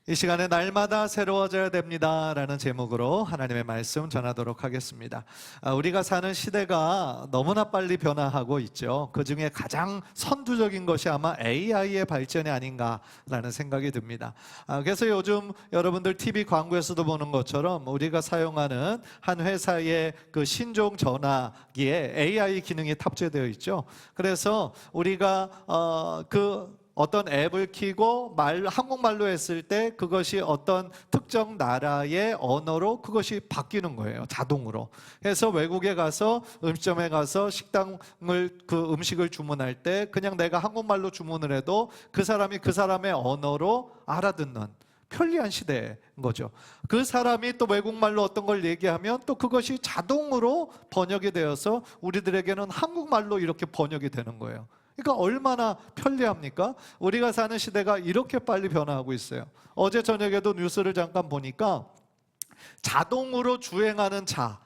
이 시간에 날마다 새로워져야 됩니다 라는 제목으로 하나님의 말씀 전하도록 하겠습니다. 우리가 사는 시대가 너무나 빨리 변화하고 있죠. 그 중에 가장 선두적인 것이 아마 AI의 발전이 아닌가라는 생각이 듭니다. 그래서 요즘 여러분들 TV 광고에서도 보는 것처럼 우리가 사용하는 한 회사의 그 신종 전화기에 AI 기능이 탑재되어 있죠. 그래서 우리가 어떤 앱을 켜고 한국말로 했을 때 그것이 어떤 특정 나라의 언어로 그것이 바뀌는 거예요. 자동으로. 그래서 외국에 가서 음식점에 가서 그 음식을 주문할 때 그냥 내가 한국말로 주문을 해도 그 사람이 그 사람의 언어로 알아듣는 편리한 시대인 거죠. 그 사람이 또 외국말로 어떤 걸 얘기하면 또 그것이 자동으로 번역이 되어서 우리들에게는 한국말로 이렇게 번역이 되는 거예요. 그러니까 얼마나 편리합니까? 우리가 사는 시대가 이렇게 빨리 변화하고 있어요. 어제 저녁에도 뉴스를 잠깐 보니까 자동으로 주행하는 차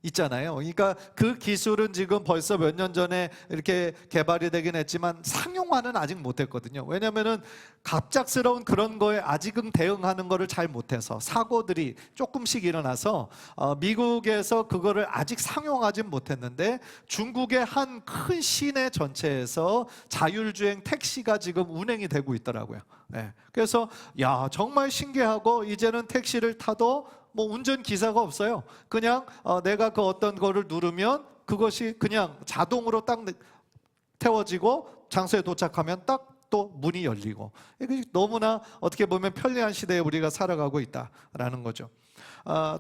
있잖아요. 그러니까 그 기술은 지금 벌써 몇 년 전에 이렇게 개발이 되긴 했지만 상용화는 아직 못했거든요. 왜냐하면은 갑작스러운 그런 거에 아직은 대응하는 거를 잘 못해서 사고들이 조금씩 일어나서 미국에서 그거를 아직 상용하진 못했는데 중국의 한 큰 시내 전체에서 자율주행 택시가 지금 운행이 되고 있더라고요. 네. 그래서 야 정말 신기하고 이제는 택시를 타도 운전기사가 없어요. 그냥 내가 그 어떤 거를 누르면 그것이 그냥 자동으로 딱 태워지고 장소에 도착하면 딱 또 문이 열리고, 이게 너무나 어떻게 보면 편리한 시대에 우리가 살아가고 있다라는 거죠.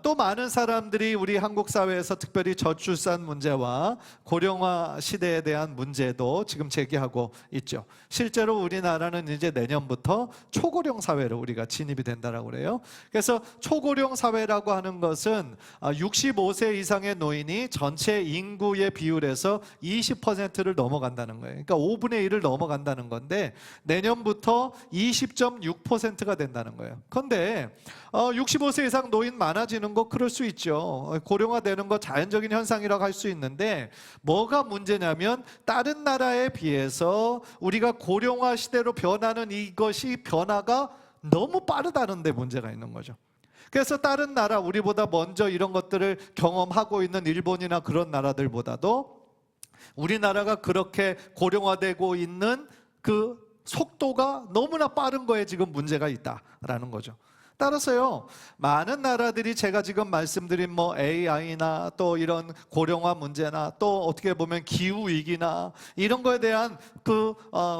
또 많은 사람들이 우리 한국 사회에서 특별히 저출산 문제와 고령화 시대에 대한 문제도 지금 제기하고 있죠. 실제로 우리나라는 이제 내년부터 초고령 사회로 우리가 진입이 된다라고 그래요. 그래서 초고령 사회라고 하는 것은 65세 이상의 노인이 전체 인구의 비율에서 20%를 넘어간다는 거예요. 그러니까 5분의 1을 넘어간다는 건데 내년부터 20.6%가 된다는 거예요. 그런데 65세 이상 노인 많아지는 거 그럴 수 있죠. 고령화되는 거 자연적인 현상이라고 할 수 있는데 뭐가 문제냐면 다른 나라에 비해서 우리가 고령화 시대로 변하는 이것이 변화가 너무 빠르다는 데 문제가 있는 거죠. 그래서 다른 나라, 우리보다 먼저 이런 것들을 경험하고 있는 일본이나 그런 나라들보다도 우리나라가 그렇게 고령화되고 있는 그 속도가 너무나 빠른 거에 지금 문제가 있다라는 거죠. 따라서요, 많은 나라들이 제가 지금 말씀드린 AI나 또 이런 고령화 문제나 또 어떻게 보면 기후위기나 이런 거에 대한 그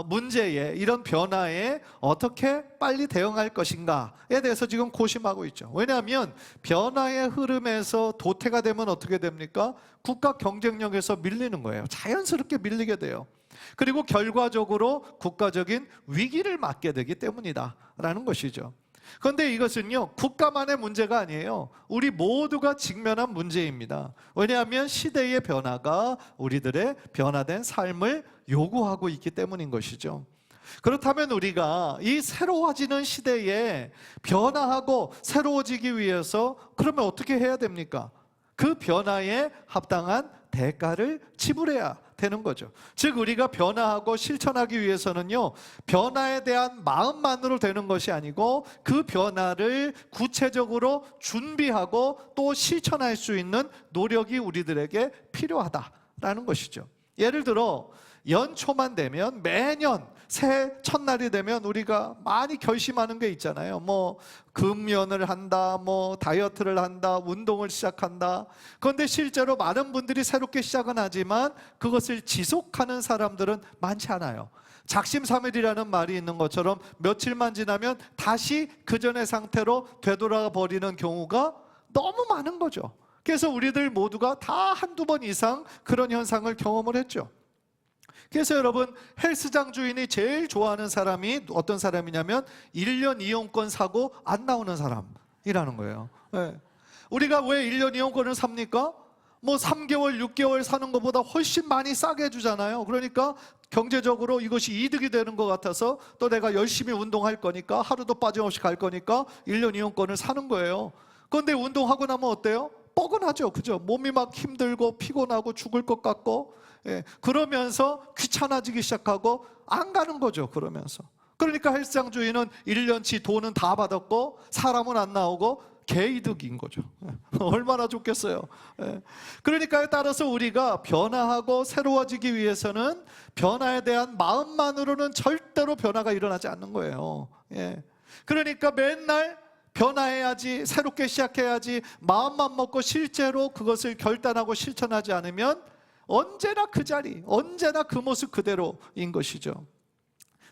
문제에, 이런 변화에 어떻게 빨리 대응할 것인가에 대해서 지금 고심하고 있죠. 왜냐하면 변화의 흐름에서 도태가 되면 어떻게 됩니까? 국가 경쟁력에서 밀리는 거예요. 자연스럽게 밀리게 돼요. 그리고 결과적으로 국가적인 위기를 맞게 되기 때문이다라는 것이죠. 그런데 이것은요, 국가만의 문제가 아니에요. 우리 모두가 직면한 문제입니다. 왜냐하면 시대의 변화가 우리들의 변화된 삶을 요구하고 있기 때문인 것이죠. 그렇다면 우리가 이 새로워지는 시대에 변화하고 새로워지기 위해서 그러면 어떻게 해야 됩니까? 그 변화에 합당한 대가를 지불해야 되는 거죠. 즉 우리가 변화하고 실천하기 위해서는요, 변화에 대한 마음만으로 되는 것이 아니고 그 변화를 구체적으로 준비하고 또 실천할 수 있는 노력이 우리들에게 필요하다라는 것이죠. 예를 들어 연초만 되면 매년 새해 첫날이 되면 우리가 많이 결심하는 게 있잖아요. 금연을 한다, 다이어트를 한다, 운동을 시작한다. 그런데 실제로 많은 분들이 새롭게 시작은 하지만 그것을 지속하는 사람들은 많지 않아요. 작심삼일이라는 말이 있는 것처럼 며칠만 지나면 다시 그 전의 상태로 되돌아 버리는 경우가 너무 많은 거죠. 그래서 우리들 모두가 다 한두 번 이상 그런 현상을 경험을 했죠. 그래서 여러분, 헬스장 주인이 제일 좋아하는 사람이 어떤 사람이냐면 1년 이용권 사고 안 나오는 사람이라는 거예요. 네. 우리가 왜 1년 이용권을 삽니까? 3개월, 6개월 사는 것보다 훨씬 많이 싸게 해주잖아요. 그러니까 경제적으로 이것이 이득이 되는 것 같아서 또 내가 열심히 운동할 거니까, 하루도 빠짐없이 갈 거니까 1년 이용권을 사는 거예요. 그런데 운동하고 나면 어때요? 뻐근하죠. 그죠? 몸이 막 힘들고 피곤하고 죽을 것 같고, 그러면서 귀찮아지기 시작하고 안 가는 거죠. 그러면서 그러니까 헬스장주인은 1년치 돈은 다 받았고 사람은 안 나오고 개이득인 거죠. 얼마나 좋겠어요. 그러니까 따라서 우리가 변화하고 새로워지기 위해서는 변화에 대한 마음만으로는 절대로 변화가 일어나지 않는 거예요. 그러니까 맨날 변화해야지, 새롭게 시작해야지, 마음만 먹고 실제로 그것을 결단하고 실천하지 않으면 언제나 그 자리, 언제나 그 모습 그대로인 것이죠.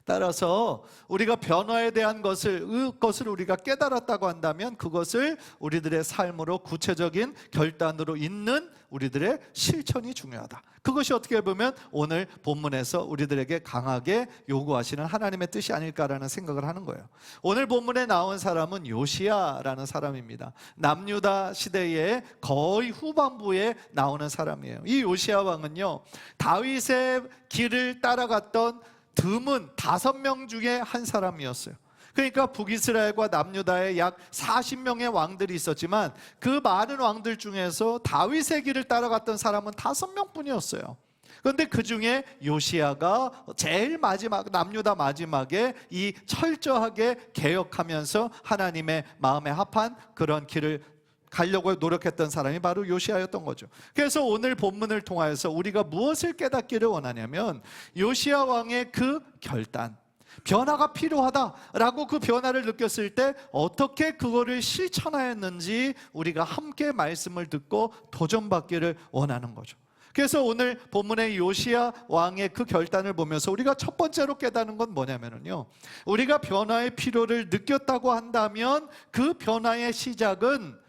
따라서 우리가 변화에 대한 그것을 우리가 깨달았다고 한다면 그것을 우리들의 삶으로 구체적인 결단으로 잇는 우리들의 실천이 중요하다. 그것이 어떻게 보면 오늘 본문에서 우리들에게 강하게 요구하시는 하나님의 뜻이 아닐까라는 생각을 하는 거예요. 오늘 본문에 나온 사람은 요시야라는 사람입니다. 남유다 시대의 거의 후반부에 나오는 사람이에요. 이 요시야 왕은요, 다윗의 길을 따라갔던 드문 5명 중에 한 사람이었어요. 그러니까 북이스라엘과 남유다에 약 40명의 왕들이 있었지만 그 많은 왕들 중에서 다윗의 길을 따라갔던 사람은 5명 뿐이었어요. 그런데 그 중에 요시야가 제일 마지막, 남유다 마지막에 이 철저하게 개혁하면서 하나님의 마음에 합한 그런 길을 가려고 노력했던 사람이 바로 요시야였던 거죠. 그래서 오늘 본문을 통하여서 우리가 무엇을 깨닫기를 원하냐면 요시야 왕의 그 결단, 변화가 필요하다라고 그 변화를 느꼈을 때 어떻게 그거를 실천하였는지 우리가 함께 말씀을 듣고 도전받기를 원하는 거죠. 그래서 오늘 본문의 요시야 왕의 그 결단을 보면서 우리가 첫 번째로 깨닫는 건 뭐냐면요, 우리가 변화의 필요를 느꼈다고 한다면 그 변화의 시작은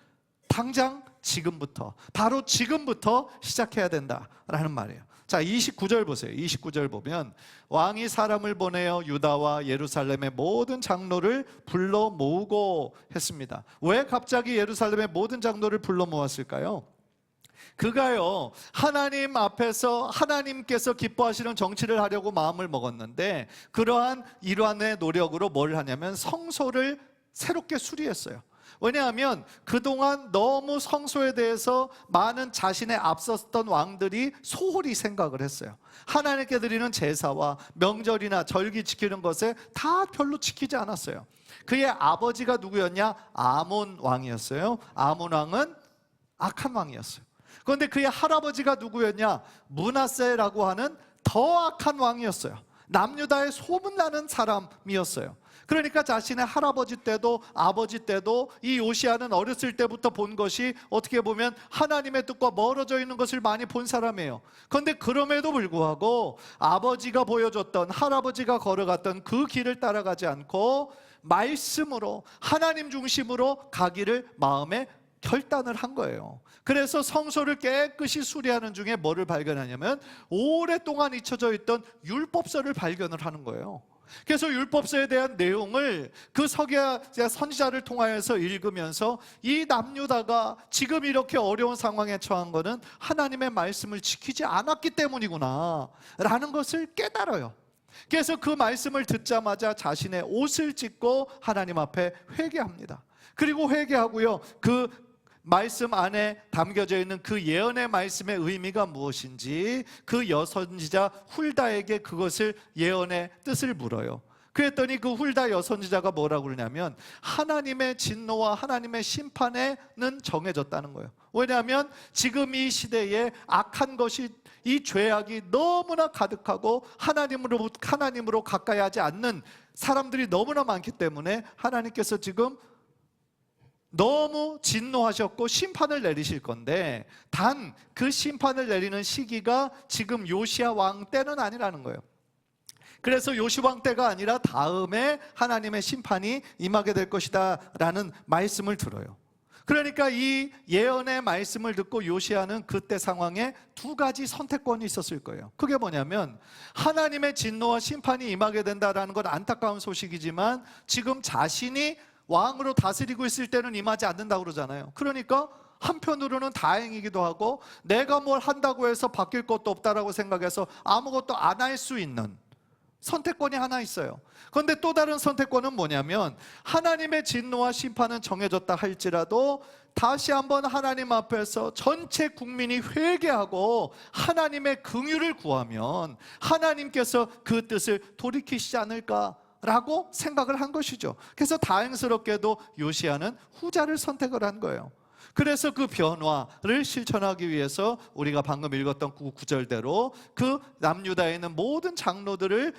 당장 지금부터, 바로 지금부터 시작해야 된다라는 말이에요. 자, 29절 보세요. 29절 보면 왕이 사람을 보내어 유다와 예루살렘의 모든 장로를 불러 모으고 했습니다. 왜 갑자기 예루살렘의 모든 장로를 불러 모았을까요? 그가요, 하나님 앞에서 하나님께서 기뻐하시는 정치를 하려고 마음을 먹었는데 그러한 일환의 노력으로 뭘 하냐면 성소를 새롭게 수리했어요. 왜냐하면 그동안 너무 성소에 대해서 많은 자신의 앞섰던 왕들이 소홀히 생각을 했어요. 하나님께 드리는 제사와 명절이나 절기 지키는 것에 다 별로 지키지 않았어요. 그의 아버지가 누구였냐? 아몬 왕이었어요. 아몬 왕은 악한 왕이었어요. 그런데 그의 할아버지가 누구였냐? 므낫세라고 하는 더 악한 왕이었어요. 남유다에 소문나는 사람이었어요. 그러니까 자신의 할아버지 때도 아버지 때도 이 요시야는 어렸을 때부터 본 것이 어떻게 보면 하나님의 뜻과 멀어져 있는 것을 많이 본 사람이에요. 그런데 그럼에도 불구하고 아버지가 보여줬던, 할아버지가 걸어갔던 그 길을 따라가지 않고 말씀으로, 하나님 중심으로 가기를 마음에 결단을 한 거예요. 그래서 성소를 깨끗이 수리하는 중에 뭐를 발견하냐면 오랫동안 잊혀져 있던 율법서를 발견을 하는 거예요. 그래서 율법서에 대한 내용을 그 서기야 선지자를 통하여서 읽으면서 이 남유다가 지금 이렇게 어려운 상황에 처한 것은 하나님의 말씀을 지키지 않았기 때문이구나 라는 것을 깨달아요. 그래서 그 말씀을 듣자마자 자신의 옷을 찢고 하나님 앞에 회개합니다. 그리고 회개하고요, 그 말씀 안에 담겨져 있는 그 예언의 말씀의 의미가 무엇인지 그 여선지자 훌다에게 그것을 예언의 뜻을 물어요. 그랬더니 그 훌다 여선지자가 뭐라고 그러냐면 하나님의 진노와 하나님의 심판에는 정해졌다는 거예요. 왜냐하면 지금 이 시대에 악한 것이, 이 죄악이 너무나 가득하고 하나님으로 가까이 하지 않는 사람들이 너무나 많기 때문에 하나님께서 지금 너무 진노하셨고 심판을 내리실 건데 단 그 심판을 내리는 시기가 지금 요시야 왕 때는 아니라는 거예요. 그래서 요시야 왕 때가 아니라 다음에 하나님의 심판이 임하게 될 것이다 라는 말씀을 들어요. 그러니까 이 예언의 말씀을 듣고 요시야는 그때 상황에 두 가지 선택권이 있었을 거예요. 그게 뭐냐면 하나님의 진노와 심판이 임하게 된다라는 건 안타까운 소식이지만 지금 자신이 왕으로 다스리고 있을 때는 임하지 않는다고 그러잖아요. 그러니까 한편으로는 다행이기도 하고 내가 뭘 한다고 해서 바뀔 것도 없다라고 생각해서 아무것도 안 할 수 있는 선택권이 하나 있어요. 그런데 또 다른 선택권은 뭐냐면 하나님의 진노와 심판은 정해졌다 할지라도 다시 한번 하나님 앞에서 전체 국민이 회개하고 하나님의 긍휼을 구하면 하나님께서 그 뜻을 돌이키시지 않을까 라고 생각을 한 것이죠. 그래서 다행스럽게도 요시야는 후자를 선택을 한 거예요. 그래서 그 변화를 실천하기 위해서 우리가 방금 읽었던 구절대로 그 남유다에 있는 모든 장로들을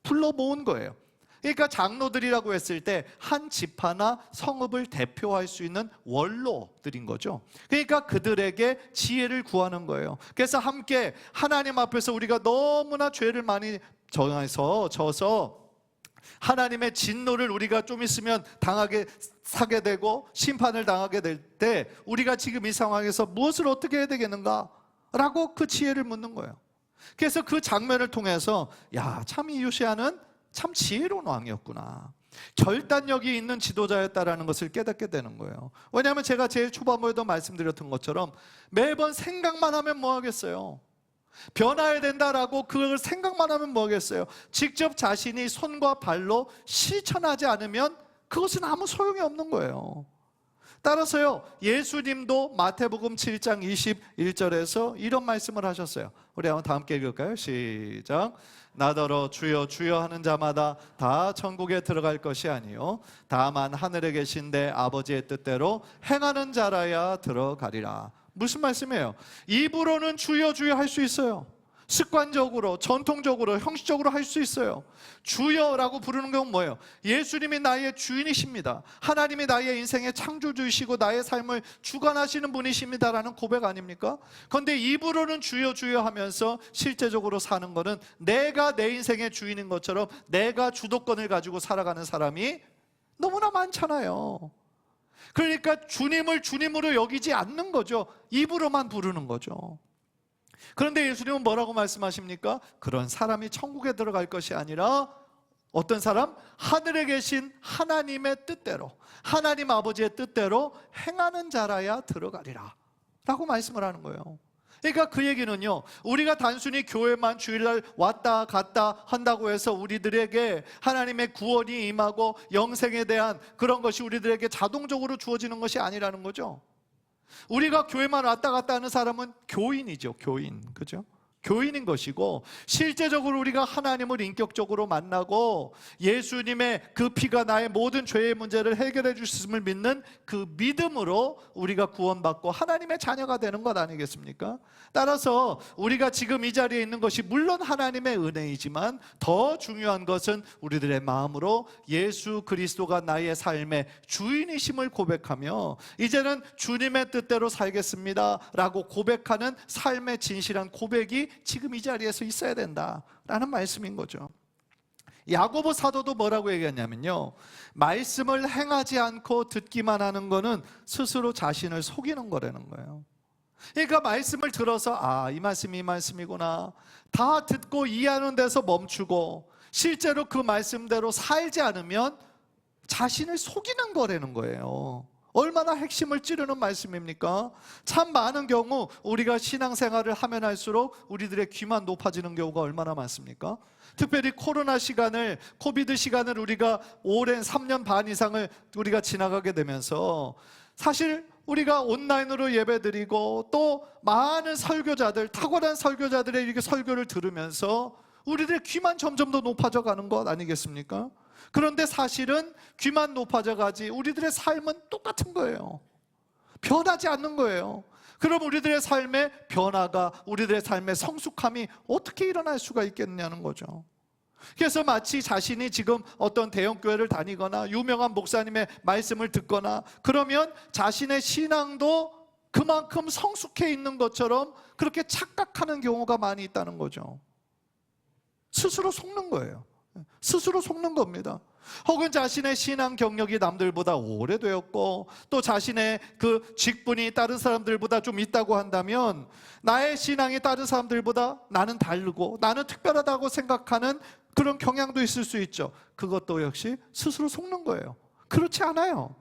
불러 모은 거예요. 그러니까 장로들이라고 했을 때 한 지파나 성읍을 대표할 수 있는 원로들인 거죠. 그러니까 그들에게 지혜를 구하는 거예요. 그래서 함께 하나님 앞에서 우리가 너무나 죄를 많이 져서 하나님의 진노를 우리가 좀 있으면 사게 되고 심판을 당하게 될 때 우리가 지금 이 상황에서 무엇을 어떻게 해야 되겠는가? 라고 그 지혜를 묻는 거예요. 그래서 그 장면을 통해서 참 이 요시야는 참 지혜로운 왕이었구나, 결단력이 있는 지도자였다라는 것을 깨닫게 되는 거예요. 왜냐하면 제가 제일 초반부에도 말씀드렸던 것처럼 매번 생각만 하면 뭐 하겠어요? 변화해야 된다라고 그걸 생각만 하면 뭐 하겠어요? 직접 자신이 손과 발로 실천하지 않으면 그것은 아무 소용이 없는 거예요. 따라서요, 예수님도 마태복음 7장 21절에서 이런 말씀을 하셨어요. 우리 한번 다 함께 읽을까요? 시작. 나더러 주여 주여 하는 자마다 다 천국에 들어갈 것이 아니요 다만 하늘에 계신 내 아버지의 뜻대로 행하는 자라야 들어가리라. 무슨 말씀이에요? 입으로는 주여 주여 할 수 있어요. 습관적으로, 전통적으로, 형식적으로 할 수 있어요. 주여라고 부르는 건 뭐예요? 예수님이 나의 주인이십니다. 하나님이 나의 인생의 창조주이시고 나의 삶을 주관하시는 분이십니다라는 고백 아닙니까? 그런데 입으로는 주여 주여 하면서 실제적으로 사는 거는 내가 내 인생의 주인인 것처럼 내가 주도권을 가지고 살아가는 사람이 너무나 많잖아요. 그러니까 주님을 주님으로 여기지 않는 거죠. 입으로만 부르는 거죠. 그런데 예수님은 뭐라고 말씀하십니까? 그런 사람이 천국에 들어갈 것이 아니라 어떤 사람? 하늘에 계신 하나님의 뜻대로, 하나님 아버지의 뜻대로 행하는 자라야 들어가리라 라고 말씀을 하는 거예요. 그러니까 그 얘기는요, 우리가 단순히 교회만 주일날 왔다 갔다 한다고 해서 우리들에게 하나님의 구원이 임하고 영생에 대한 그런 것이 우리들에게 자동적으로 주어지는 것이 아니라는 거죠. 우리가 교회만 왔다 갔다 하는 사람은 교인이죠. 교인, 그죠? 교인인 것이고, 실제적으로 우리가 하나님을 인격적으로 만나고 예수님의 그 피가 나의 모든 죄의 문제를 해결해 주셨음을 믿는 그 믿음으로 우리가 구원받고 하나님의 자녀가 되는 것 아니겠습니까? 따라서 우리가 지금 이 자리에 있는 것이 물론 하나님의 은혜이지만 더 중요한 것은 우리들의 마음으로 예수 그리스도가 나의 삶의 주인이심을 고백하며 이제는 주님의 뜻대로 살겠습니다 라고 고백하는 삶의 진실한 고백이 지금 이 자리에서 있어야 된다라는 말씀인 거죠. 야고보 사도도 뭐라고 얘기했냐면요, 말씀을 행하지 않고 듣기만 하는 거는 스스로 자신을 속이는 거라는 거예요. 그러니까 말씀을 들어서 이 말씀이 이 말씀이구나 다 듣고 이해하는 데서 멈추고 실제로 그 말씀대로 살지 않으면 자신을 속이는 거라는 거예요. 얼마나 핵심을 찌르는 말씀입니까? 참 많은 경우 우리가 신앙생활을 하면 할수록 우리들의 귀만 높아지는 경우가 얼마나 많습니까? 특별히 코로나 시간을, 코비드 시간을 우리가 오랜 3년 반 이상을 우리가 지나가게 되면서 사실 우리가 온라인으로 예배드리고 또 많은 설교자들, 탁월한 설교자들의 이렇게 설교를 들으면서 우리들의 귀만 점점 더 높아져 가는 것 아니겠습니까? 그런데 사실은 귀만 높아져 가지 우리들의 삶은 똑같은 거예요. 변하지 않는 거예요. 그럼 우리들의 삶의 변화가, 우리들의 삶의 성숙함이 어떻게 일어날 수가 있겠냐는 거죠. 그래서 마치 자신이 지금 어떤 대형교회를 다니거나 유명한 목사님의 말씀을 듣거나 그러면 자신의 신앙도 그만큼 성숙해 있는 것처럼 그렇게 착각하는 경우가 많이 있다는 거죠. 스스로 속는 거예요. 스스로 속는 겁니다. 혹은 자신의 신앙 경력이 남들보다 오래되었고 또 자신의 그 직분이 다른 사람들보다 좀 있다고 한다면 나의 신앙이 다른 사람들보다 나는 다르고 나는 특별하다고 생각하는 그런 경향도 있을 수 있죠. 그것도 역시 스스로 속는 거예요. 그렇지 않아요.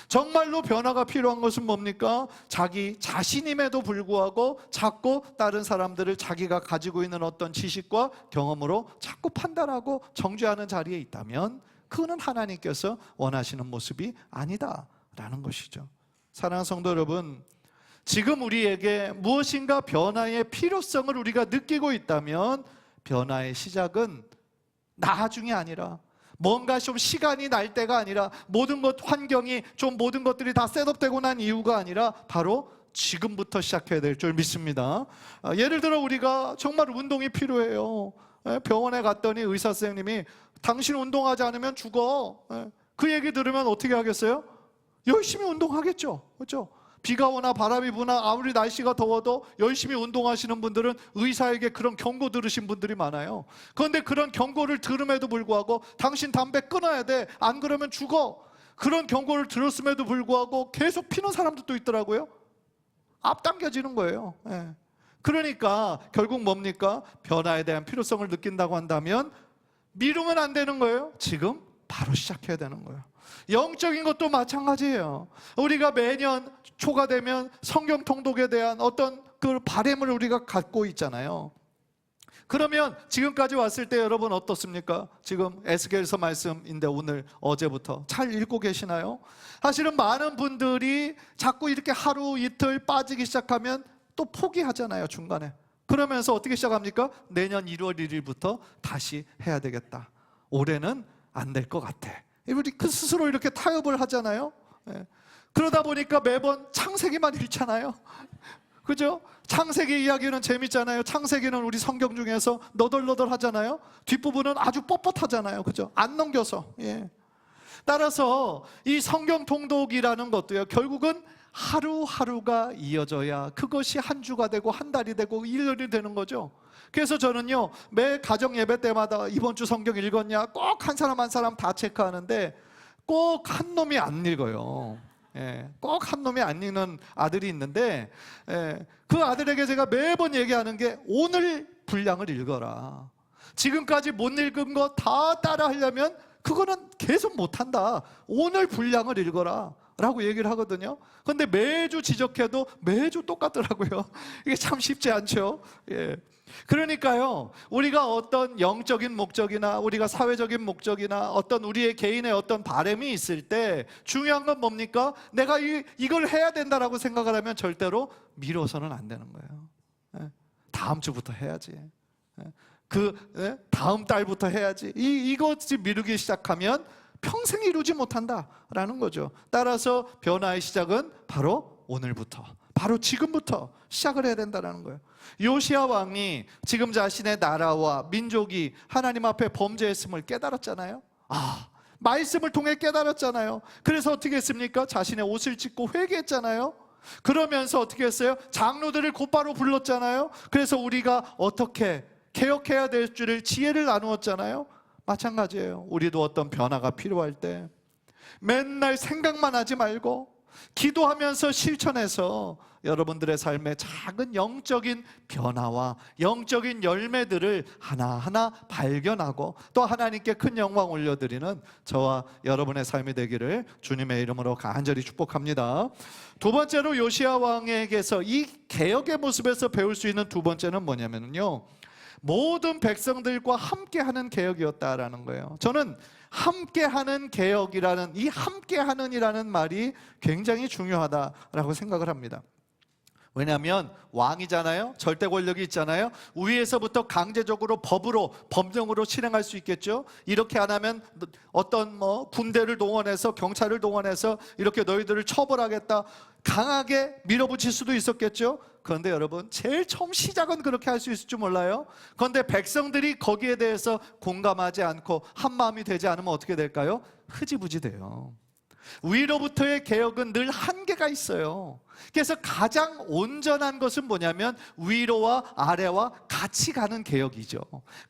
정말로 변화가 필요한 것은 뭡니까? 자기 자신임에도 불구하고 자꾸 다른 사람들을 자기가 가지고 있는 어떤 지식과 경험으로 자꾸 판단하고 정죄하는 자리에 있다면 그거는 하나님께서 원하시는 모습이 아니다라는 것이죠. 사랑하는 성도 여러분, 지금 우리에게 무엇인가 변화의 필요성을 우리가 느끼고 있다면 변화의 시작은 나중이 아니라 뭔가 좀 시간이 날 때가 아니라 모든 것 환경이 좀 모든 것들이 다 셋업되고 난 이유가 아니라 바로 지금부터 시작해야 될 줄 믿습니다. 예를 들어 우리가 정말 운동이 필요해요. 병원에 갔더니 의사 선생님이 당신 운동하지 않으면 죽어. 그 얘기 들으면 어떻게 하겠어요? 열심히 운동하겠죠. 그렇죠? 비가 오나 바람이 부나 아무리 날씨가 더워도 열심히 운동하시는 분들은 의사에게 그런 경고 들으신 분들이 많아요. 그런데 그런 경고를 들음에도 불구하고 당신 담배 끊어야 돼. 안 그러면 죽어. 그런 경고를 들었음에도 불구하고 계속 피는 사람들도 있더라고요. 앞당겨지는 거예요. 그러니까 결국 뭡니까? 변화에 대한 필요성을 느낀다고 한다면 미루면 안 되는 거예요. 지금 바로 시작해야 되는 거예요. 영적인 것도 마찬가지예요. 우리가 매년 초가 되면 성경 통독에 대한 어떤 그 바램을 우리가 갖고 있잖아요. 그러면 지금까지 왔을 때 여러분 어떻습니까? 지금 에스겔서 말씀인데 오늘 어제부터 잘 읽고 계시나요? 사실은 많은 분들이 자꾸 이렇게 하루 이틀 빠지기 시작하면 또 포기하잖아요, 중간에. 그러면서 어떻게 시작합니까? 내년 1월 1일부터 다시 해야 되겠다. 올해는 안 될 것 같아. 우리 그 스스로 이렇게 타협을 하잖아요. 그러다 보니까 매번 창세기만 읽잖아요. 그죠? 창세기 이야기는 재밌잖아요. 창세기는 우리 성경 중에서 너덜너덜 하잖아요. 뒷부분은 아주 뻣뻣하잖아요. 그죠? 안 넘겨서. 따라서 이 성경 통독이라는 것도요, 결국은 하루하루가 이어져야 그것이 한 주가 되고 한 달이 되고 1년이 되는 거죠. 그래서 저는요, 매 가정 예배 때마다 이번 주 성경 읽었냐 꼭 한 사람 한 사람 다 체크하는데 꼭 한 놈이 안 읽어요. 꼭 한 놈이 안 읽는 아들이 있는데, 그 아들에게 제가 매번 얘기하는 게 오늘 분량을 읽어라. 지금까지 못 읽은 거 다 따라 하려면 그거는 계속 못한다. 오늘 분량을 읽어라 라고 얘기를 하거든요. 근데 매주 지적해도 매주 똑같더라고요. 이게 참 쉽지 않죠. 그러니까요, 우리가 어떤 영적인 목적이나 우리가 사회적인 목적이나 어떤 우리의 개인의 어떤 바람이 있을 때 중요한 건 뭡니까? 내가 이걸 해야 된다라고 생각을 하면 절대로 미뤄서는 안 되는 거예요. 다음 주부터 해야지. 다음 달부터 해야지. 이것이 미루기 시작하면 평생 이루지 못한다라는 거죠. 따라서 변화의 시작은 바로 오늘부터, 바로 지금부터 시작을 해야 된다는 거예요. 요시야 왕이 지금 자신의 나라와 민족이 하나님 앞에 범죄했음을 깨달았잖아요. 말씀을 통해 깨달았잖아요. 그래서 어떻게 했습니까? 자신의 옷을 찢고 회개했잖아요. 그러면서 어떻게 했어요? 장로들을 곧바로 불렀잖아요. 그래서 우리가 어떻게 개혁해야 될 줄을 지혜를 나누었잖아요. 마찬가지예요. 우리도 어떤 변화가 필요할 때 맨날 생각만 하지 말고 기도하면서 실천해서 여러분들의 삶의 작은 영적인 변화와 영적인 열매들을 하나하나 발견하고 또 하나님께 큰 영광 올려드리는 저와 여러분의 삶이 되기를 주님의 이름으로 간절히 축복합니다. 두 번째로 요시야 왕에게서 이 개혁의 모습에서 배울 수 있는 두 번째는 뭐냐면요, 모든 백성들과 함께하는 개혁이었다라는 거예요. 저는 함께하는 개혁이라는 이 함께하는이라는 말이 굉장히 중요하다라고 생각을 합니다. 왜냐하면 왕이잖아요. 절대 권력이 있잖아요. 위에서부터 강제적으로 법으로 법령으로 실행할 수 있겠죠. 이렇게 안 하면 어떤 군대를 동원해서 경찰을 동원해서 이렇게 너희들을 처벌하겠다, 강하게 밀어붙일 수도 있었겠죠. 그런데 여러분, 제일 처음 시작은 그렇게 할 수 있을 줄 몰라요. 그런데 백성들이 거기에 대해서 공감하지 않고 한마음이 되지 않으면 어떻게 될까요? 흐지부지 돼요. 위로부터의 개혁은 늘 한계가 있어요. 그래서 가장 온전한 것은 뭐냐면 위로와 아래와 같이 가는 개혁이죠.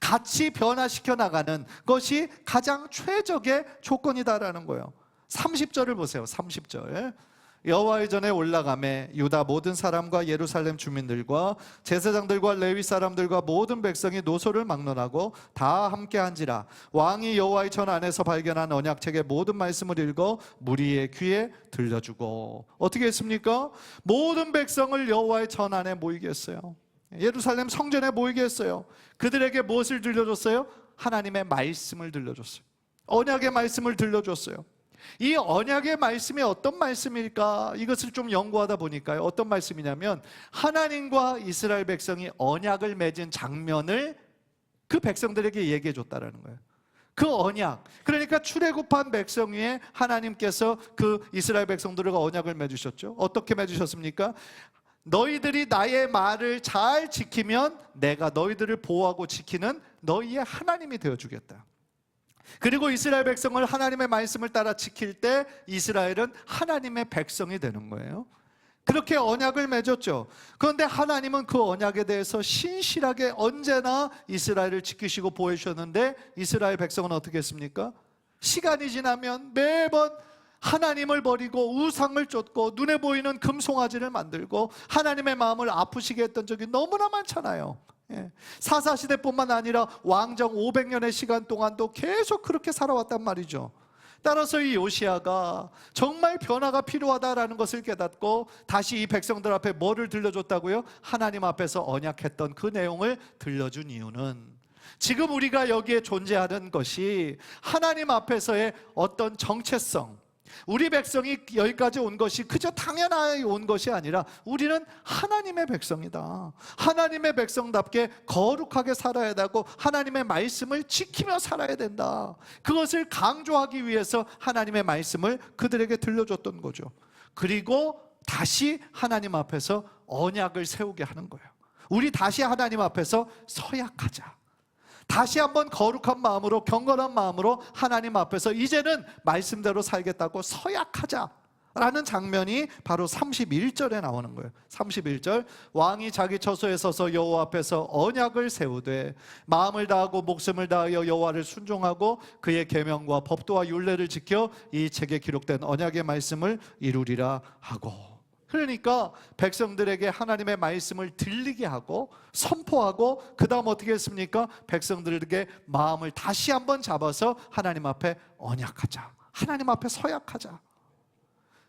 같이 변화시켜 나가는 것이 가장 최적의 조건이다라는 거예요. 30절을 보세요. 30절. 여호와의 전에 올라가매 유다 모든 사람과 예루살렘 주민들과 제사장들과 레위 사람들과 모든 백성이 노소를 막론하고 다 함께한지라. 왕이 여호와의 전 안에서 발견한 언약책의 모든 말씀을 읽어 무리의 귀에 들려주고. 어떻게 했습니까? 모든 백성을 여호와의 전 안에 모이게 했어요. 예루살렘 성전에 모이게 했어요. 그들에게 무엇을 들려줬어요? 하나님의 말씀을 들려줬어요. 언약의 말씀을 들려줬어요. 이 언약의 말씀이 어떤 말씀일까? 이것을 좀 연구하다 보니까요, 어떤 말씀이냐면 하나님과 이스라엘 백성이 언약을 맺은 장면을 그 백성들에게 얘기해 줬다라는 거예요. 그 언약, 그러니까 출애굽한 백성 위에 하나님께서 그 이스라엘 백성들과 언약을 맺으셨죠. 어떻게 맺으셨습니까? 너희들이 나의 말을 잘 지키면 내가 너희들을 보호하고 지키는 너희의 하나님이 되어주겠다. 그리고 이스라엘 백성을 하나님의 말씀을 따라 지킬 때 이스라엘은 하나님의 백성이 되는 거예요. 그렇게 언약을 맺었죠. 그런데 하나님은 그 언약에 대해서 신실하게 언제나 이스라엘을 지키시고 보호해주셨는데 이스라엘 백성은 어떻게 했습니까? 시간이 지나면 매번 하나님을 버리고 우상을 쫓고 눈에 보이는 금송아지를 만들고 하나님의 마음을 아프시게 했던 적이 너무나 많잖아요. 사사시대뿐만 아니라 왕정 500년의 시간 동안도 계속 그렇게 살아왔단 말이죠. 따라서 이 요시야가 정말 변화가 필요하다라는 것을 깨닫고 다시 이 백성들 앞에 뭐를 들려줬다고요? 하나님 앞에서 언약했던 그 내용을 들려준 이유는 지금 우리가 여기에 존재하는 것이 하나님 앞에서의 어떤 정체성, 우리 백성이 여기까지 온 것이 그저 당연하게 온 것이 아니라 우리는 하나님의 백성이다. 하나님의 백성답게 거룩하게 살아야 되고 하나님의 말씀을 지키며 살아야 된다. 그것을 강조하기 위해서 하나님의 말씀을 그들에게 들려줬던 거죠. 그리고 다시 하나님 앞에서 언약을 세우게 하는 거예요. 우리 다시 하나님 앞에서 서약하자. 다시 한번 거룩한 마음으로 경건한 마음으로 하나님 앞에서 이제는 말씀대로 살겠다고 서약하자라는 장면이 바로 31절에 나오는 거예요. 31절, 왕이 자기 처소에 서서 여호와 앞에서 언약을 세우되 마음을 다하고 목숨을 다하여 여호와를 순종하고 그의 계명과 법도와 율례를 지켜 이 책에 기록된 언약의 말씀을 이루리라 하고. 그러니까 백성들에게 하나님의 말씀을 들리게 하고 선포하고 그 다음 어떻게 했습니까? 백성들에게 마음을 다시 한번 잡아서 하나님 앞에 언약하자, 하나님 앞에 서약하자.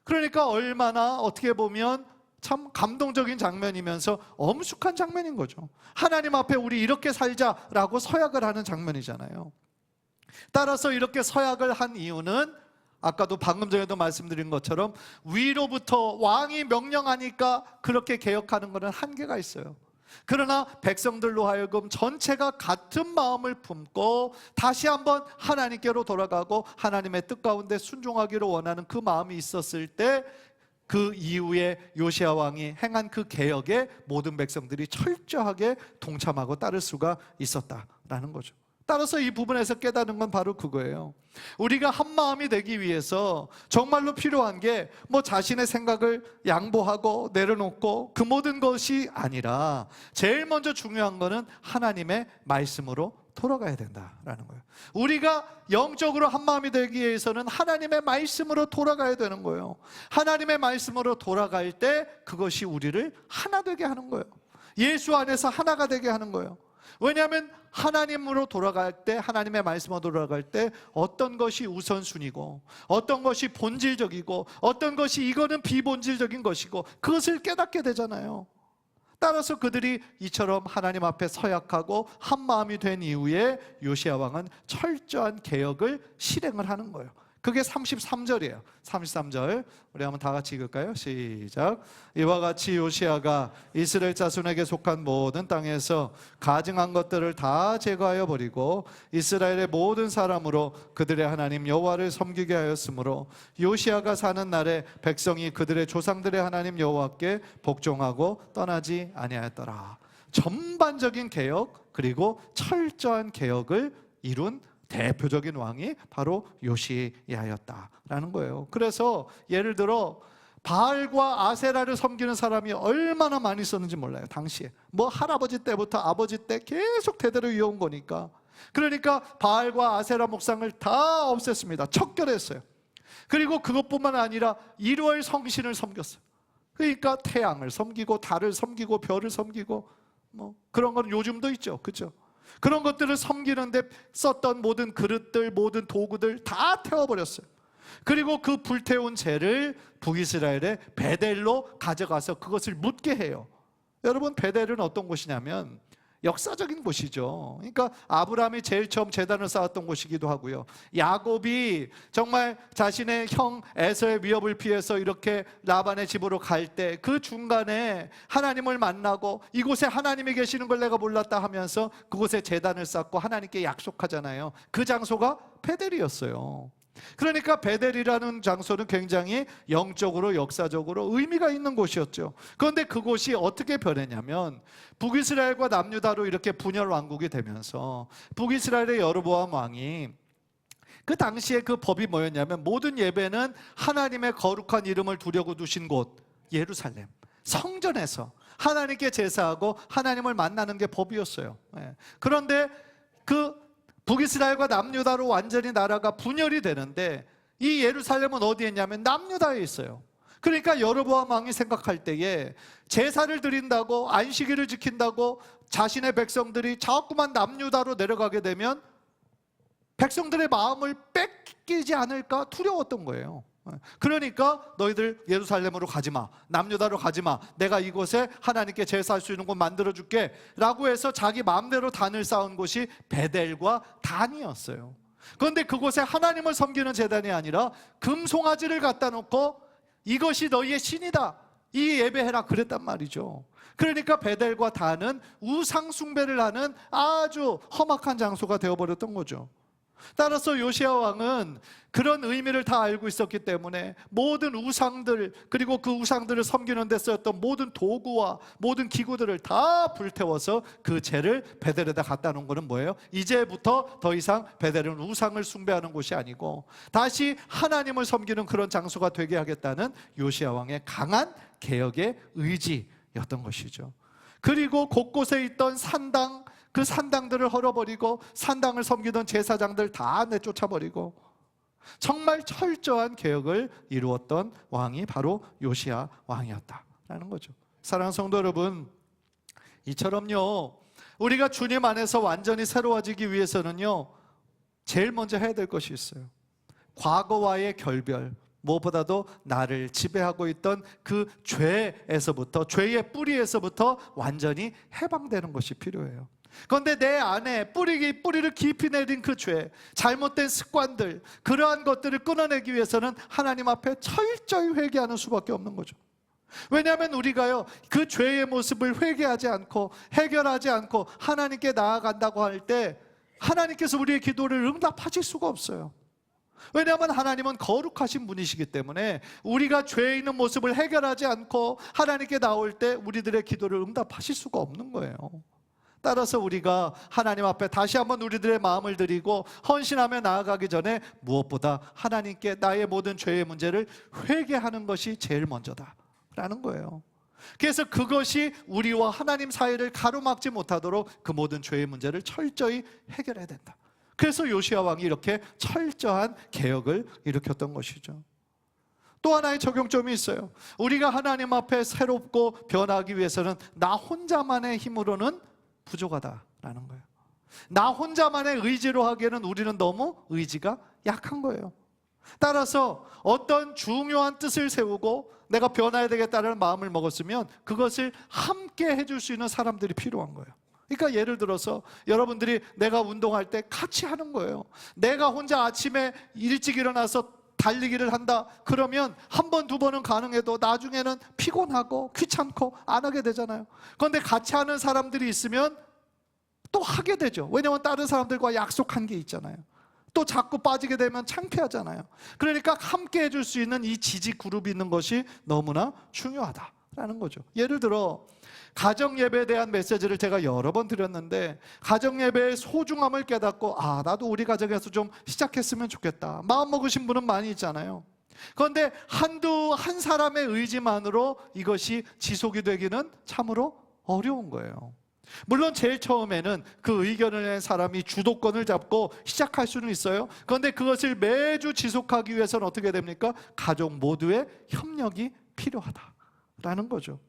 그러니까 얼마나 어떻게 보면 참 감동적인 장면이면서 엄숙한 장면인 거죠. 하나님 앞에 우리 이렇게 살자라고 서약을 하는 장면이잖아요. 따라서 이렇게 서약을 한 이유는 아까도 방금 전에도 말씀드린 것처럼 위로부터 왕이 명령하니까 그렇게 개혁하는 것은 한계가 있어요. 그러나 백성들로 하여금 전체가 같은 마음을 품고 다시 한번 하나님께로 돌아가고 하나님의 뜻 가운데 순종하기를 원하는 그 마음이 있었을 때 그 이후에 요시야 왕이 행한 그 개혁에 모든 백성들이 철저하게 동참하고 따를 수가 있었다라는 거죠. 따라서 이 부분에서 깨닫는 건 바로 그거예요. 우리가 한 마음이 되기 위해서 정말로 필요한 게 뭐 자신의 생각을 양보하고 내려놓고 그 모든 것이 아니라 제일 먼저 중요한 거는 하나님의 말씀으로 돌아가야 된다라는 거예요. 우리가 영적으로 한 마음이 되기 위해서는 하나님의 말씀으로 돌아가야 되는 거예요. 하나님의 말씀으로 돌아갈 때 그것이 우리를 하나 되게 하는 거예요. 예수 안에서 하나가 되게 하는 거예요. 왜냐하면 하나님으로 돌아갈 때, 하나님의 말씀으로 돌아갈 때 어떤 것이 우선순위고 어떤 것이 본질적이고 어떤 것이 이거는 비본질적인 것이고 그것을 깨닫게 되잖아요. 따라서 그들이 이처럼 하나님 앞에 서약하고 한 마음이 된 이후에 요시야 왕은 철저한 개혁을 실행을 하는 거예요. 그게 33절이에요. 33절 우리 한번 다 같이 읽을까요? 시작. 이와 같이 요시야가 이스라엘 자손에게 속한 모든 땅에서 가증한 것들을 다 제거하여 버리고 이스라엘의 모든 사람으로 그들의 하나님 여호와를 섬기게 하였으므로 요시야가 사는 날에 백성이 그들의 조상들의 하나님 여호와께 복종하고 떠나지 아니하였더라. 전반적인 개혁 그리고 철저한 개혁을 이룬 대표적인 왕이 바로 요시야였다라는 거예요. 그래서 예를 들어 바알과 아세라를 섬기는 사람이 얼마나 많이 있었는지 몰라요. 당시에 뭐 할아버지 때부터 아버지 때 계속 대대로 이어온 거니까. 그러니까 바알과 아세라 목상을 다 없앴습니다. 척결했어요. 그리고 그것뿐만 아니라 일월 성신을 섬겼어요. 그러니까 태양을 섬기고 달을 섬기고 별을 섬기고 뭐 그런 건 요즘도 있죠. 그렇죠? 그런 것들을 섬기는데 썼던 모든 그릇들, 모든 도구들 다 태워버렸어요. 그리고 그 불태운 재를 북이스라엘의 베델로 가져가서 그것을 묻게 해요. 여러분, 베델은 어떤 곳이냐면 역사적인 곳이죠. 그러니까 아브라함이 제일 처음 제단을 쌓았던 곳이기도 하고요. 야곱이 정말 자신의 형 에서의 위협을 피해서 이렇게 라반의 집으로 갈 때 그 중간에 하나님을 만나고 이곳에 하나님이 계시는 걸 내가 몰랐다 하면서 그곳에 제단을 쌓고 하나님께 약속하잖아요. 그 장소가 베델이었어요. 그러니까 베델이라는 장소는 굉장히 영적으로 역사적으로 의미가 있는 곳이었죠. 그런데 그곳이 어떻게 변했냐면 북이스라엘과 남유다로 이렇게 분열 왕국이 되면서 북이스라엘의 여로보암 왕이 그 당시에 그 법이 뭐였냐면 모든 예배는 하나님의 거룩한 이름을 두려고 두신 곳 예루살렘 성전에서 하나님께 제사하고 하나님을 만나는 게 법이었어요. 그런데 그 북이스라엘과 남유다로 완전히 나라가 분열이 되는데 이 예루살렘은 어디에 있냐면 남유다에 있어요. 그러니까 여로보암 왕이 생각할 때에 제사를 드린다고 안식일을 지킨다고 자신의 백성들이 자꾸만 남유다로 내려가게 되면 백성들의 마음을 뺏기지 않을까 두려웠던 거예요. 그러니까 너희들 예루살렘으로 가지마, 남유다로 가지마, 내가 이곳에 하나님께 제사할 수 있는 곳 만들어줄게 라고 해서 자기 마음대로 단을 쌓은 곳이 베델과 단이었어요. 그런데 그곳에 하나님을 섬기는 제단이 아니라 금송아지를 갖다 놓고 이것이 너희의 신이다, 이 예배해라 그랬단 말이죠. 그러니까 베델과 단은 우상 숭배를 하는 아주 험악한 장소가 되어버렸던 거죠. 따라서 요시야 왕은 그런 의미를 다 알고 있었기 때문에 모든 우상들, 그리고 그 우상들을 섬기는 데 쓰였던 모든 도구와 모든 기구들을 다 불태워서 그 재를 베델에다 갖다 놓은 거는 뭐예요? 이제부터 더 이상 베델은 우상을 숭배하는 곳이 아니고 다시 하나님을 섬기는 그런 장소가 되게 하겠다는 요시야 왕의 강한 개혁의 의지였던 것이죠. 그리고 곳곳에 있던 산당, 그 산당들을 헐어버리고 산당을 섬기던 제사장들 다 내쫓아버리고 정말 철저한 개혁을 이루었던 왕이 바로 요시야 왕이었다라는 거죠. 사랑하는 성도 여러분, 이처럼요 우리가 주님 안에서 완전히 새로워지기 위해서는요 제일 먼저 해야 될 것이 있어요. 과거와의 결별, 무엇보다도 나를 지배하고 있던 그 죄에서부터, 죄의 뿌리에서부터 완전히 해방되는 것이 필요해요. 그런데 내 안에 뿌리를 깊이 내린 그 죄, 잘못된 습관들, 그러한 것들을 끊어내기 위해서는 하나님 앞에 철저히 회개하는 수밖에 없는 거죠. 왜냐하면 우리가요 그 죄의 모습을 회개하지 않고 해결하지 않고 하나님께 나아간다고 할 때 하나님께서 우리의 기도를 응답하실 수가 없어요. 왜냐하면 하나님은 거룩하신 분이시기 때문에 우리가 죄에 있는 모습을 해결하지 않고 하나님께 나올 때 우리들의 기도를 응답하실 수가 없는 거예요. 따라서 우리가 하나님 앞에 다시 한번 우리들의 마음을 드리고 헌신하며 나아가기 전에 무엇보다 하나님께 나의 모든 죄의 문제를 회개하는 것이 제일 먼저다라는 거예요. 그래서 그것이 우리와 하나님 사이를 가로막지 못하도록 그 모든 죄의 문제를 철저히 해결해야 된다. 그래서 요시야 왕이 이렇게 철저한 개혁을 일으켰던 것이죠. 또 하나의 적용점이 있어요. 우리가 하나님 앞에 새롭고 변하기 위해서는 나 혼자만의 힘으로는 부족하다라는 거예요. 나 혼자만의 의지로 하기에는 우리는 너무 의지가 약한 거예요. 따라서 어떤 중요한 뜻을 세우고 내가 변해야 되겠다는 마음을 먹었으면 그것을 함께 해줄 수 있는 사람들이 필요한 거예요. 그러니까 예를 들어서 여러분들이 내가 운동할 때 같이 하는 거예요. 내가 혼자 아침에 일찍 일어나서 달리기를 한다 그러면 한 번, 두 번은 가능해도 나중에는 피곤하고 귀찮고 안 하게 되잖아요. 그런데 같이 하는 사람들이 있으면 또 하게 되죠. 왜냐하면 다른 사람들과 약속한 게 있잖아요. 또 자꾸 빠지게 되면 창피하잖아요. 그러니까 함께 해줄 수 있는 이 지지 그룹이 있는 것이 너무나 중요하다라는 거죠. 예를 들어 가정예배에 대한 메시지를 제가 여러 번 드렸는데 가정예배의 소중함을 깨닫고 나도 우리 가정에서 좀 시작했으면 좋겠다 마음 먹으신 분은 많이 있잖아요. 그런데 한 사람의 의지만으로 이것이 지속이 되기는 참으로 어려운 거예요. 물론 제일 처음에는 그 의견을 낸 사람이 주도권을 잡고 시작할 수는 있어요. 그런데 그것을 매주 지속하기 위해서는 어떻게 됩니까? 가족 모두의 협력이 필요하다라는 거죠.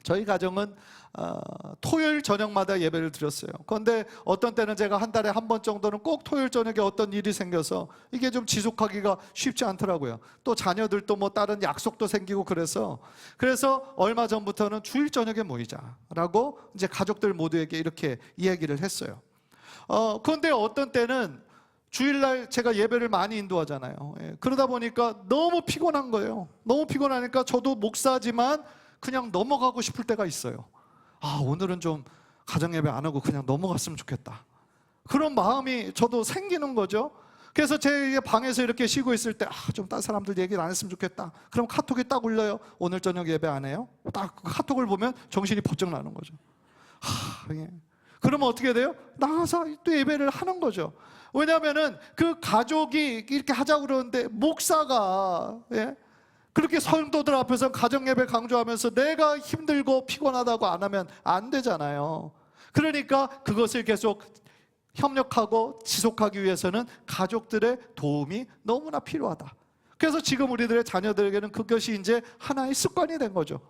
저희 가정은 토요일 저녁마다 예배를 드렸어요. 그런데 어떤 때는 제가 한 달에 한 번 정도는 꼭 토요일 저녁에 어떤 일이 생겨서 이게 좀 지속하기가 쉽지 않더라고요. 또 자녀들도 뭐 다른 약속도 생기고 그래서 얼마 전부터는 주일 저녁에 모이자라고 이제 가족들 모두에게 이렇게 이야기를 했어요. 그런데 어떤 때는 주일날 제가 예배를 많이 인도하잖아요. 그러다 보니까 너무 피곤한 거예요. 너무 피곤하니까 저도 목사지만 그냥 넘어가고 싶을 때가 있어요. 오늘은 좀 가정예배 안 하고 그냥 넘어갔으면 좋겠다. 그런 마음이 저도 생기는 거죠. 그래서 제 방에서 이렇게 쉬고 있을 때 좀 딴 사람들 얘기를 안 했으면 좋겠다. 그럼 카톡이 딱 울려요. 오늘 저녁 예배 안 해요? 딱 카톡을 보면 정신이 번쩍 나는 거죠. 그러면 어떻게 돼요? 나가서 또 예배를 하는 거죠. 왜냐하면은 그 가족이 이렇게 하자고 그러는데 목사가 그렇게 성도들 앞에서 가정예배 강조하면서 내가 힘들고 피곤하다고 안 하면 안 되잖아요. 그러니까 그것을 계속 협력하고 지속하기 위해서는 가족들의 도움이 너무나 필요하다. 그래서 지금 우리들의 자녀들에게는 그것이 이제 하나의 습관이 된 거죠.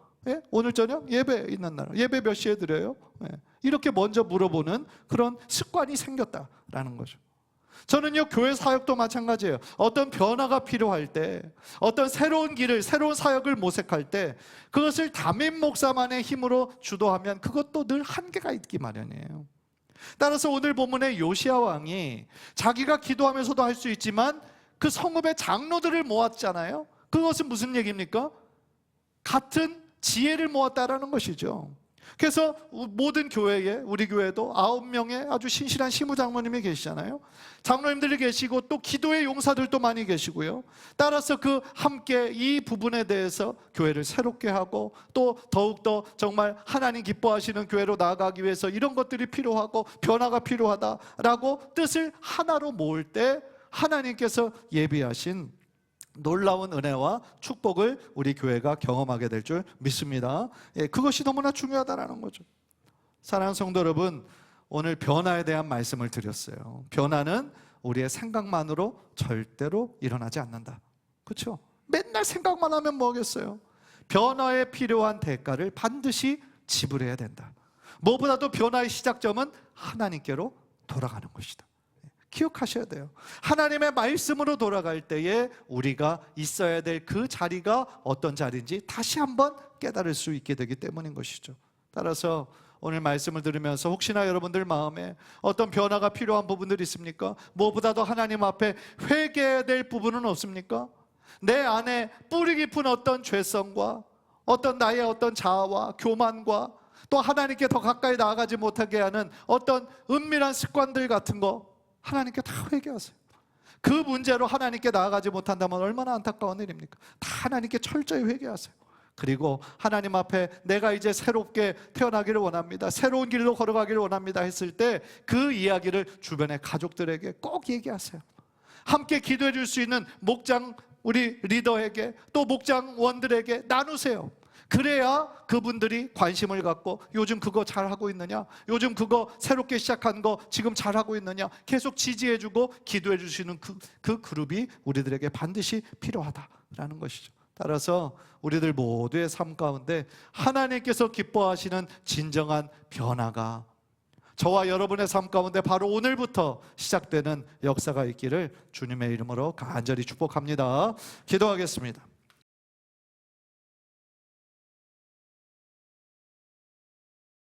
오늘 저녁 예배 있는 날, 예배 몇 시에 드려요? 이렇게 먼저 물어보는 그런 습관이 생겼다라는 거죠. 저는요, 교회 사역도 마찬가지예요. 어떤 변화가 필요할 때, 어떤 새로운 길을, 새로운 사역을 모색할 때 그것을 담임 목사만의 힘으로 주도하면 그것도 늘 한계가 있기 마련이에요. 따라서 오늘 본문의 요시야 왕이 자기가 기도하면서도 할 수 있지만 그 성읍의 장로들을 모았잖아요. 그것은 무슨 얘기입니까? 같은 지혜를 모았다라는 것이죠. 그래서 모든 교회에, 우리 교회도 9명의 아주 신실한 시무장로님이 계시잖아요. 장로님들이 계시고 또 기도의 용사들도 많이 계시고요. 따라서 그 함께 이 부분에 대해서 교회를 새롭게 하고 또 더욱더 정말 하나님 기뻐하시는 교회로 나아가기 위해서 이런 것들이 필요하고 변화가 필요하다라고 뜻을 하나로 모을 때 하나님께서 예비하신 놀라운 은혜와 축복을 우리 교회가 경험하게 될 줄 믿습니다. 그것이 너무나 중요하다는 거죠. 사랑하는 성도 여러분, 오늘 변화에 대한 말씀을 드렸어요. 변화는 우리의 생각만으로 절대로 일어나지 않는다. 그렇죠? 맨날 생각만 하면 뭐겠어요? 변화에 필요한 대가를 반드시 지불해야 된다. 무엇보다도 변화의 시작점은 하나님께로 돌아가는 것이다. 기억하셔야 돼요. 하나님의 말씀으로 돌아갈 때에 우리가 있어야 될 그 자리가 어떤 자리인지 다시 한번 깨달을 수 있게 되기 때문인 것이죠. 따라서 오늘 말씀을 들으면서 혹시나 여러분들 마음에 어떤 변화가 필요한 부분들이 있습니까? 무엇보다도 하나님 앞에 회개해야 될 부분은 없습니까? 내 안에 뿌리 깊은 어떤 죄성과 어떤 나의 어떤 자아와 교만과 또 하나님께 더 가까이 나아가지 못하게 하는 어떤 은밀한 습관들 같은 거 하나님께 다 회개하세요. 그 문제로 하나님께 나아가지 못한다면 얼마나 안타까운 일입니까? 다 하나님께 철저히 회개하세요. 그리고 하나님 앞에 내가 이제 새롭게 태어나기를 원합니다, 새로운 길로 걸어가기를 원합니다 했을 때 그 이야기를 주변의 가족들에게 꼭 얘기하세요. 함께 기도해 줄 수 있는 목장 우리 리더에게 또 목장원들에게 나누세요. 그래야 그분들이 관심을 갖고 요즘 그거 잘하고 있느냐, 요즘 그거 새롭게 시작한 거 지금 잘하고 있느냐 계속 지지해주고 기도해 주시는 그 그룹이 우리들에게 반드시 필요하다라는 것이죠. 따라서 우리들 모두의 삶 가운데 하나님께서 기뻐하시는 진정한 변화가 저와 여러분의 삶 가운데 바로 오늘부터 시작되는 역사가 있기를 주님의 이름으로 간절히 축복합니다. 기도하겠습니다.